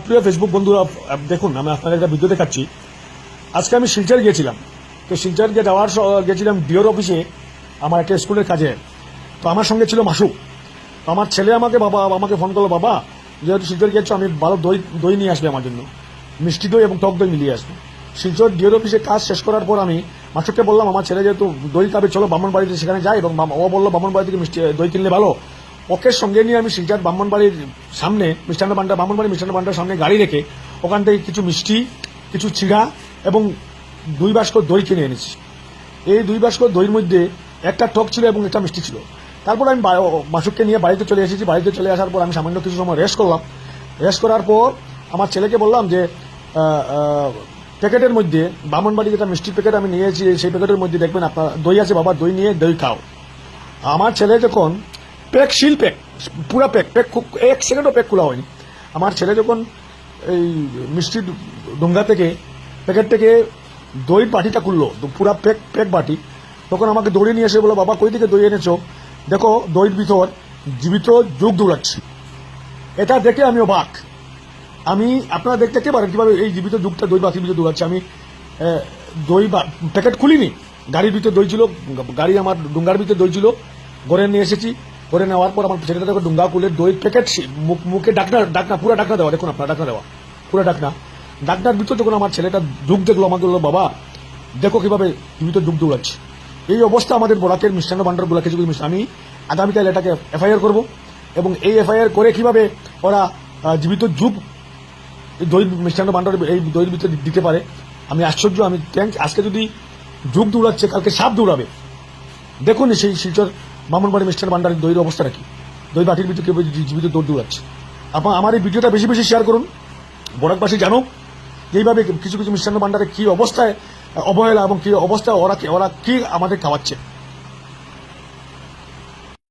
প্রিয় ফেসবুক বন্ধুরা, দেখুন আমি আপনাদের একটা ভিডিও দেখাচ্ছি। আজকে আমি শিলচর গিয়েছিলাম। তো শিলচর গেছিলাম ডিওর অফিসে আমার একটা স্কুলের কাজে। তো আমার সঙ্গে ছিল মাসুক। তো আমার ছেলে আমাকে ফোন করলো, বাবা যেহেতু শিলচর গিয়েছো আমি ভালো দই নিয়ে আসবে আমার জন্য, মিষ্টি দই এবং টক দই মিলিয়ে আসবে। শিলচর ডিওর অফিসে কাজ শেষ করার পর আমি মাসুককে বললাম, আমার ছেলে যেহেতু দই খাবে, চলো ব্রাহ্মণবাড়িতে সেখানে যাই। এবং ও বললো ব্রাহ্মণবাড়ি থেকে মিষ্টি দই কিনলে ভালো। ওকে সঙ্গে নিয়ে আমি শিলচর ব্রাহ্মণবাড়ির সামনে ব্রাহ্মণবাড়ি মিষ্টান্ন ভান্ডার সামনে গাড়ি রেখে ওখান থেকে কিছু মিষ্টি, কিছু চিড়া এবং 2 বাস্ক দই কিনে এনেছি। এই 2 বাস্ক দইয়ের মধ্যে একটা টক ছিল এবং একটা মিষ্টি ছিল। তারপর আমি মাসুককে নিয়ে বাড়িতে চলে এসেছি। বাড়িতে চলে আসার পর আমি সামান্য কিছু সময় রেস্ট করলাম। রেস্ট করার পর আমার ছেলেকে বললাম যে প্যাকেটের মধ্যে ব্রাহ্মণবাড়ি যেটা মিষ্টি প্যাকেট আমি নিয়েছি, সেই প্যাকেটের মধ্যে দেখবেন আপনার দই আছে, বাবা দই নিয়ে দই খাও। আমার ছেলে যখন প্যাক পুরা প্যাক খুব 1 সেকেন্ডও প্যাক খোলা হয়নি। আমার ছেলে যখন এই মিষ্টি ডোঙ্গা থেকে প্যাকেট থেকে দই বাটিটা খুললো, পুরা প্যাক বাটি, তখন আমাকে দৌড়ে নিয়ে এসে বলো, বাবা কই থেকে দই এনেছো, দেখো দইয়ের ভিতর জীবিত যোগ দৌড়াচ্ছি। এটা দেখে আমি অবাক। আপনারা দেখতে পারেন কিভাবে এই জীবিত যুগটা দই বাটির ভিতরে দৌড়াচ্ছে। আমি দই প্যাকেট খুলিনি, গাড়ির ভিতরে দই ছিল, গাড়ি আমার ডুঙ্গার ভিতরে দই ছিল, ঘরে নিয়ে এসেছি। করে নেওয়ার পর আমার ছেলেটা দেখো ডুঙ্গা খুলে দই প্যাকেট, মুখে ডাকনা পুরো ডাকনা দেওয়া, দেখুন আপনার ডাকনা দেওয়া পুরো ডাকনার ভিতর যখন আমার ছেলেটা ডুব দেখলো, আমাকে বললো, বাবা দেখো কিভাবে জীবিত ডুব দৌড়াচ্ছে। এই অবস্থা আমাদের বরাকের মিষ্টান্ন ভান্ডার গুলা কিছু আমি আগামীকাল এটাকে এফআইআর করব এবং এই এফআইআর করে কিভাবে ওরা জীবিত যুগ দই মিষ্টান্ন ভান্ডার এই দইয়ের ভিতরে দিতে পারে। আমি আশ্চর্য। আমি আজকে যদি যুগ দৌড়াচ্ছে, কালকে সাপ দৌড়াবে। দেখুন সেই শিলচর ব্রাহ্মণবাড়ি মিষ্টান্ন ভান্ডারের দইয়ের অবস্থাটা কি, দই বাটির ভিতরে কেউ জীবিত দৌড় দৌড়াচ্ছে। আমার এই ভিডিওটা বেশি বেশি শেয়ার করুন, বরাকবাসী জানুক এইভাবে কিছু কিছু মিষ্টান্ন ভান্ডারে কি অবস্থায় অবহেলা এবং কি অবস্থায় ওরা কি আমাদের খাওয়াচ্ছে।